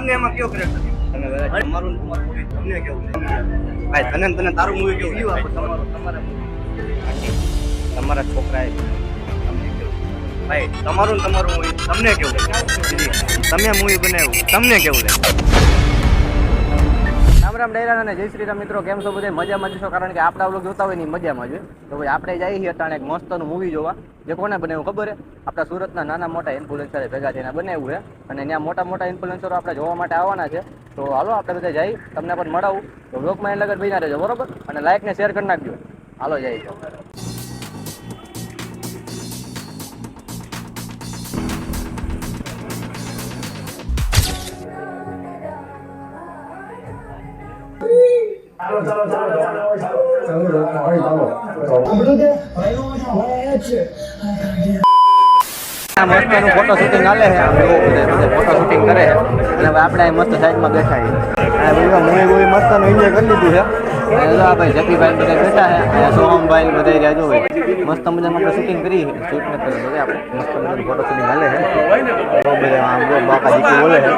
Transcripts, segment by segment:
તમને એમાં કયો કેરેક્ટર તમે બધા તમારું મૂવી તમને કેવું ભાઈ તને તારું મૂવી કેવું તમારું તમારા છોકરાએ તમને કેવું ભાઈ તમારું મૂવી તમને કેવું તમે મૂવી બનાવ્યું તમને કેવું લાગે? રામ રામ ડાયરા અને જય શ્રી રામ મિત્રો, કેમ છો બધા? મજામાં જશો, કારણ કે આપણા વ્લોગ જોતા હોય ને મજામાં જોઈએ. તો ભાઈ આપણે જઈએ છીએ અટાણે એક મસ્તનું મૂવી જોવા, જે કોને બનાવ્યું ખબર છે? આપણા સુરતના નાના મોટા ઇન્ફ્લુએન્સરે ભેગા થઈને બનાવ્યું છે, અને ત્યાં મોટા મોટા ઇન્ફ્લુએન્સરો આપણે જોવા માટે આવવાના છે. તો હાલો આપણે બધા જઈ, તમને પણ મળાવું. તો વ્લોગમાં એ લગન બન્યા રહેજો, બરોબર? અને લાઈક ને શેર કરી નાખજો. હાલો જઈ જાઓ. ફોટો શૂટિંગ હાલે છે, ફોટો શૂટિંગ કરે છે, અને આપણે મસ્ત સાઈડમાં બેઠા છીએ. મૂવી મસ્ત એન્જોય કરી લીધું છે. ભાઈ જપીભાઈ બધા બેઠા છે, અહીંયા સોહમભાઈ બધા રાજો હોય. મસ્ત મજાનું આપણે શૂટિંગ કરી શૂટ નથી કરી આપણે મસ્ત મજાનું ફોટો શૂટિંગ હાલે છે. બાકાજી બોલે છે,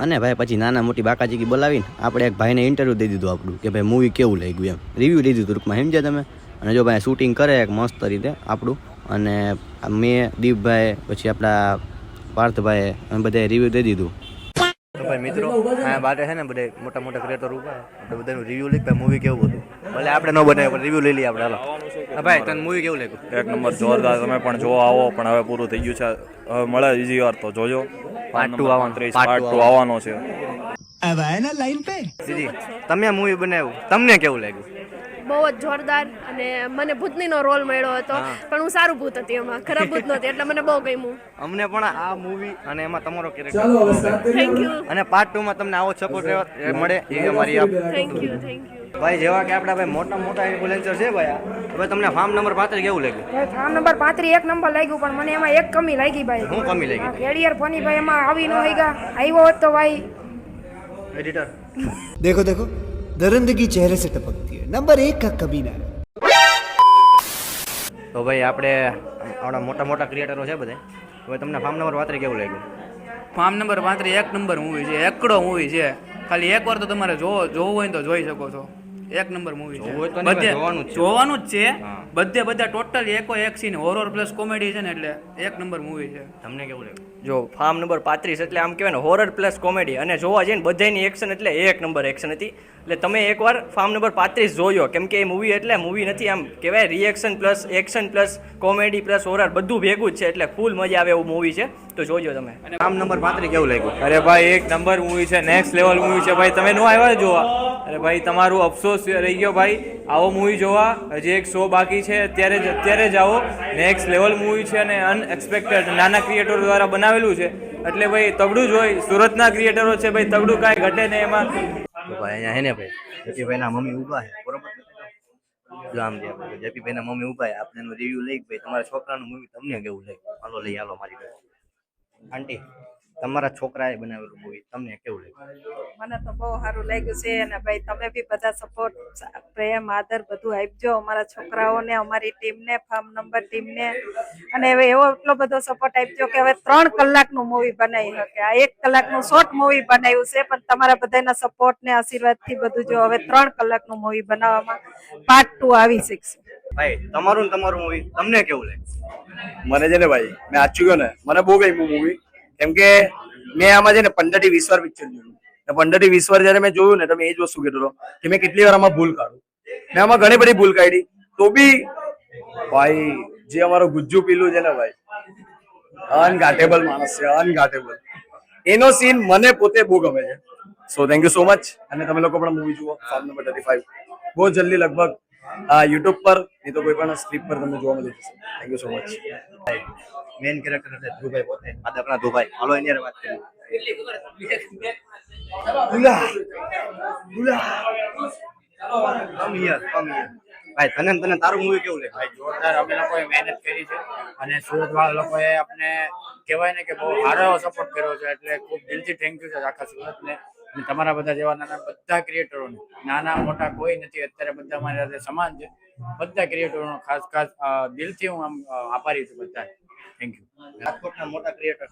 અને ભાઈ પછી નાના મોટી બાકાજી બોલાવીને આપણે એક ભાઈને ઇન્ટરવ્યૂ દઈ દીધું આપણું, કે ભાઈ મૂવી કેવું લાગ્યું, એમ રિવ્યૂ દઈ દીધું ટૂંકમાં, સમજ્યા તમે? અને જો ભાઈ શૂટિંગ કરે એક મસ્ત રીતે આપણું, અને મેં દીપભાઈ પછી આપણા પાર્થભાઈ અમે બધાએ રિવ્યૂ દઈ દીધું. તો ભાઈ મિત્રો, આ બારે છે ને બધા મોટા મોટા ક્રિએટર ઉભા, આપણે બધાનું રિવ્યૂ લઈ ભાઈ મૂવી કેવું હતું. ભલે આપણે ન બનાવ્યું પણ રિવ્યૂ લઈ લઈએ આપણે. હાલો ભાઈ, તને મૂવી કેવું લાગ્યું? એક નંબર જોરદાર. તમે પણ જોવા આવો, પણ હવે પૂરું થઈ ગયું છે. હવે મળે બીજી વાર તો જોજો. પાર્ટ 2 આવવાનો છે. अब आए ना लाइन पे સીધી તમે મૂવી બનાવ્યું, તમને કેવું લાગ્યું? બહુ જ જોરદાર. અને મને ભૂતનીનો રોલ મળ્યો હતો, પણ હું સારું ભૂત હતી, એમાં ખરાબ ભૂત નહોતી, એટલે મને બહુ ગમ્યું. અમને પણ આ મૂવી અને એમાં તમારો કેરેક્ટર, થેન્ક યુ અને પાર્ટ 2 માં તમને આવો સપોર્ટ મળે એ અમારી થેન્ક યુ. ભાઈ જેવા કે આપણા ભાઈ મોટા મોટા ઇન્ફ્લુએન્સર છે ભાઈ, હવે તમને ફાર્મ નંબર 35 કેવું લાગ્યું? ફાર્મ નંબર 35 એક નંબર લાગ્યું, પણ મને એમાં એક કમી લાગી ભાઈ. શું કમી લાગી? કેડિયર ફની ભાઈ એમાં આવી ન હોઈગા, આવ્યો હોત તો ભાઈ. એડિટર देखो देखो दरिंदगी चेहरे से टपकती है नंबर 1 का कमीना તો ભાઈ આપણે આપણા મોટા મોટા ક્રિએટરો છે બધા, હવે તમને ફાર્મ નંબર 35 કેવું લાગ્યું? ફાર્મ નંબર 35 એક નંબર મૂવી છે, એકડો મૂવી છે. ખાલી એક વાર તો તમારે જોવું હોય તો જોઈ શકો છો. એક નંબર મૂવી છે, બધે જોવાનું જ છે. બધા ટોટલ એકો એક સીન હોરર પ્લસ કોમેડી છે ને, એટલે એક નંબર મૂવી છે. તમને કેવું લાગ્યું? જો ફાર્મ નંબર 35 એટલે આમ કહેવાય ને હોરર પ્લસ કોમેડી, અને જોવા જઈએ ને બધાની એક્શન એટલે એક નંબર એક્શન હતી. એટલે તમે એકવાર ફાર્મ નંબર 35 જોયો, કેમ કે એ મૂવી એટલે મૂવી નથી, આમ કહેવાય reaction plus action plus comedy plus horror બધું ભેગું જ છે, એટલે ફૂલ મજા આવે એવું મૂવી છે. તો જોજો તમે. ફાર્મ નંબર 35 કેવું લાગ્યું? અરે ભાઈ એક નંબર મૂવી છે, નેક્સ્ટ લેવલ મૂવી છે ભાઈ. તમે નો આવ્યા જોવા, અરે ભાઈ તમારું અફસોસ રહી ગયો ભાઈ. આવો મૂવી જોવા, હજી એક શો બાકી છે, અત્યારે જ આવો. નેક્સ્ટ લેવલ મૂવી છે, અને અનએક્સપેક્ટેડ નાના ક્રિએટરો દ્વારા બનાવેલું છે, એટલે ભાઈ તગડું જ હોય. સુરતના ક્રિએટરો છે ભાઈ, તગડું કાંઈ ઘટે ને એમાં. તો ભાઈ અહીંયા હે ને ભાઈ જપીભાઈના મમ્મી ઊભા છે, બરોબર? જો આમ જે જપીભાઈના મમ્મી ઊભા છે, આપણે એનો રિવ્યુ લઈ ભાઈ તમારા છોકરાનું મૂવી તમને કેવું લાગ્યું? હાલો લઈ હાલો મારી પાસે. આંટી, તમારા છોકરાએ બનાવેલું મૂવી તમને કેવું લાગ્યું? મને તો બહુ સારું લાગ્યું છે, અને ભાઈ તમે બી બધા સપોર્ટ, પ્રેમ, આદર બધું આપજો અમારા છોકરાઓને, અમારી ટીમને, ફાર્મ નંબર ટીમને. અને હવે એવો એટલો બધો સપોર્ટ આપજો કે હવે 3 કલાકનું મૂવી બનાવી શકે. આ 1 કલાકનું શોર્ટ મૂવી બનાવ્યું છે, પણ તમારા બધાના સપોર્ટ ને આશીર્વાદથી બધું જો હવે 3 કલાકનું મૂવી બનાવવામાં પાર્ટ 2 આવી શકશે. ભાઈ તમારું મૂવી તમને કેવું લાગ્યું? મને છે ને ભાઈ, મેં આચું ગયો ને, મને બહુ ગમ્યું મૂવી. કેમ કે મેં આમાં છે ને 15 થી 20 વાર પિક્ચર જોયું. 15 થી 20 વાર જયારે મેં જોયું ને, તો મેં એ જ વસ્તુ કીધું હતો કે મેં કેટલી વાર આમાં ભૂલ કાઢું. મેં આમાં ઘણી બધી ભૂલ કાઢી, તો બી ભાઈ જે અમારો ગુજ્જુ પીલું છે ને ભાઈ, અનઘાટેબલ માણસ છે, અનઘાટેબલ. એનો સીન મને પોતે બહુ ગમે છે. So thank you so much. અને તમે લોકો પણ મૂવી જુઓ ફાર્મ નંબર 35 બહુ જલ્દી, લગભગ યુટ્યુબ પર નહીં તો કોઈ પણ સ્ક્રીપ પર તમને જોવા મળી જશે. Thank you so much. Main character એટલે ધ્રુવભાઈ પોતે, આપણા ધ્રુવભાઈ. હાલો એની વાત કરીએ. ભાઈ તને તારું મૂવી કેવું લાગે? ભાઈ જોરદાર. અમે લોકોએ મહેનત કરી છે, અને સુરત વાળા લોકોએ આપણે કહેવાય ને કે બહુ સારો એવો સપોર્ટ કર્યો છે, એટલે ખૂબ દિલથી થેન્ક યુ છે આખા સુરતને. અને તમારા બધા જેવા નાના બધા ક્રિએટરોને, નાના મોટા કોઈ નથી, અત્યારે બધા અમારી સાથે સમાન છે. બધા ક્રિએટરોનો ખાસ દિલથી હું આમ આભારી છું બધા. Thank you. રાજકોટના મોટા ક્રિએટર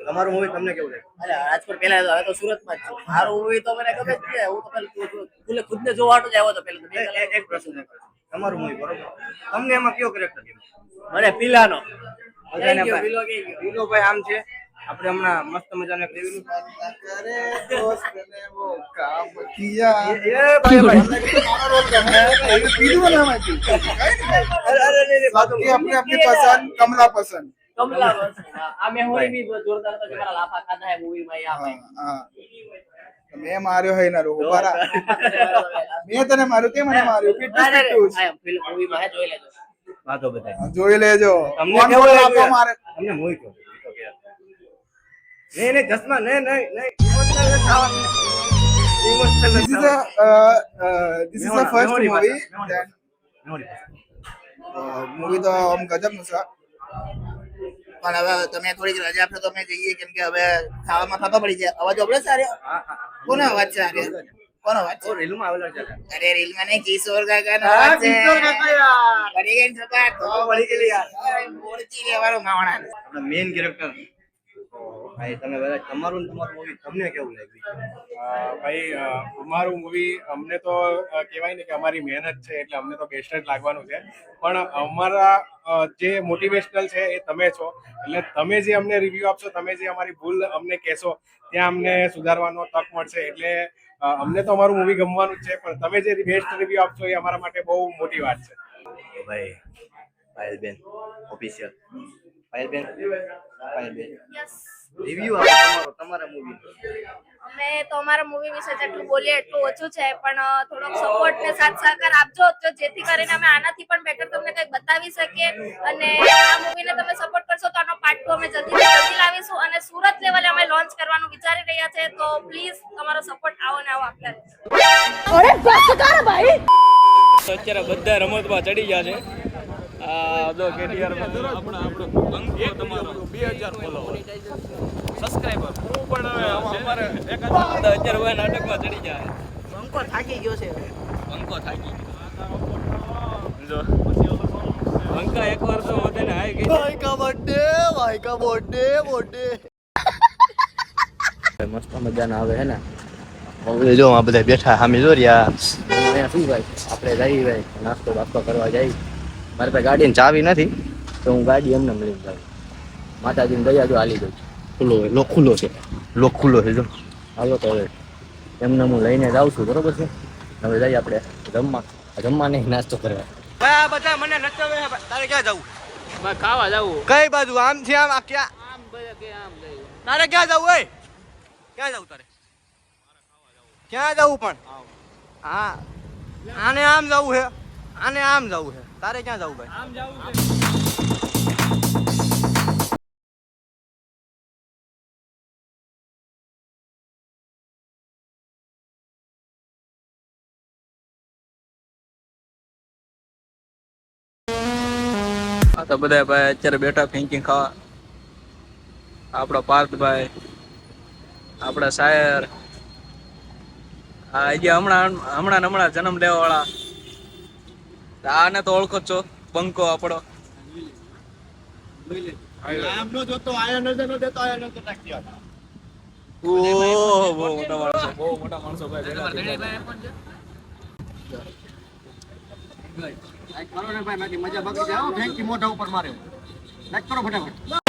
તમારું મૂવી તમને કેવું લાગ્યું? અરે રાજકોટ પહેલા હવે તો સુરતમાં જ છું. મારું મૂવી તો મને ગમે જ છે. હું તો પેલા ખુદને જોવાનું જ આવ્યો હતો પેલા તો. એક પ્રશ્ન તમારું મૂવી બરોબર તમને એમાં કયો કેરેક્ટર ગમ્યો? મને પિલાનો વિલોભાઈ આમ છે આપણે હમણાં મસ્ત મજાનું એક review अपनी अपनी पसंद कमला पसंद કમલા બસ. આ મેં હોય બી જોરદાર હતો કે મારા લાફા ખાધા હે મૂવીમાં યા ભાઈ. हाँ मैं मार्यो है ना रोको बारा मैं तने मार्यो के મને માર્યો ફિટનેસ ફિટનેસ આ ફિલ્મ મૂવીમાં હે જોઈ લેજો. વાતો બતાય જોઈ લેજો તમને કોણ કેવું કોણ લાગ્યું? લાફો મારે તમને મૂવી કેવું નહીં ચશ્મા નહીં this is the first movie that movie તો આમ ગજબનું છે પણ હવે તમે થોડીક રજા આપો તો અમે જઈએ કેમ કે હવે ખાવામાં થતો પડી જાય અવાજ ઓબળે સારે કોનો અવાજ છે આરે કોનો અવાજ છે રીલમાં આવેલા છે અરે રીલમાં નહીં કિશોર કાકાનો અવાજ છે કિશોર કાકા યાર પડી ગઈ છપા તો પડી ગઈ યાર મોરચી લેવાનો માવણા આપણા મેઇન કેરેક્ટર ભાઈ તમે બધા તમારું મૂવી તમને કેવું લાગ્યું? ભાઈ અમારું મૂવી અમને તો કહેવાય ને કે અમારી મહેનત છે એટલે અમને તો બેસ્ટ જ લાગવાનું છે પણ અમારા જે મોટિવેશનલ છે એ તમે છો એટલે તમે જે અમને રિવ્યુ આપશો તમે જે અમારી ભૂલ અમને કહેશો ત્યાં અમને સુધારવાનો તક મળશે એટલે અમને તો અમારું મૂવી ગમવાનું જ છે પણ તમે જે બેસ્ટ રિવ્યુ આપશો એ અમારા માટે બહુ મોટી વાત છે. ભાઈ પાયલબેન ઓફિશિયલ પાયલબેન રિવ્યુ આપો તમારા મૂવી. અમે તો અમારા મૂવી વિશે જેટલું બોલીએ એટલું ઓછું છે પણ થોડોક સપોર્ટ ને સાથ સહકાર આપજો તો જેથી કરીને અમે આનાથી પણ બેટર તમને કંઈક બતાવી શકીએ અને આ મૂવીને તમે સપોર્ટ કરશો તો આનો પાર્ટ 2 અમે જલ્દી લાવીશું અને સુરત લેવલે અમે લોન્ચ કરવાનું વિચારી રહ્યા છે તો પ્લીઝ તમારો સપોર્ટ આવો ને આવો આપતા રહેજો. તો અત્યારે બધા રમતમાં ચડી ગયા છે. આ જો કેટીઆર આપણો બંકો તમારો 2000 ફોલોવર સબસ્ક્રાઇબર હું પણ હવે અમારે અત્યારે હોય નાટકમાં ચડી જાય. બંકો થાકી ગયો છે. બંકો થાકી ગયો જો બંકા એકવાર તો બધાને હાઈ ગઈ ભાઈ કા બર્થડે મસ્ત મજાના આવે હે ને હવે જો આ બધા બેઠા સામે જો રહ્યા અહીંયા શું ભાઈ આપણે જઈએ ભાઈ નાસ્તો બાસ્તો કરવા જઈએ. મારી પાસે ગાડીની ચાવી નથી તો હું ગાડી એમને મળીને જાઉં. માતાજીને દયા જો હાલી દઉં લોક ખુલ્લો છે જો હાલો તો હવે એમને હું લઈને જાઉં છું બરોબર છે. હવે જઈએ આપણે જમવા નહીં નાસ્તો કરવા. ભાઈ આ બધા મને નચાવે છે. તારે ક્યાં જવું? ભાઈ ખાવા જવું. કઈ બાજુ આમ થી આમ ક્યાં આમ ભાઈ કે આમ જઈ. તારે ક્યાં જવું હોય ક્યાં જવું તારે ક્યાં જવું પણ હા આને આમ જવું છે આને આમ જવું છે તારે ક્યાં જવું ભાઈ? આમ જવું છે. આ તો બધા ભાઈ અત્યારે બેઠા ફેંકી ખાવા. આપણો પાર્થભાઈ આપણા શાયર આ જે હમણાં જન્મ લેવા વાળા આને તો ઓળખો છો બંકો આપણો. બહુ મોટા માણસો ભાઈ મજા બાકી જાઓ ફેંકી મોઢા ઉપર મારે કરો ફટાફટ.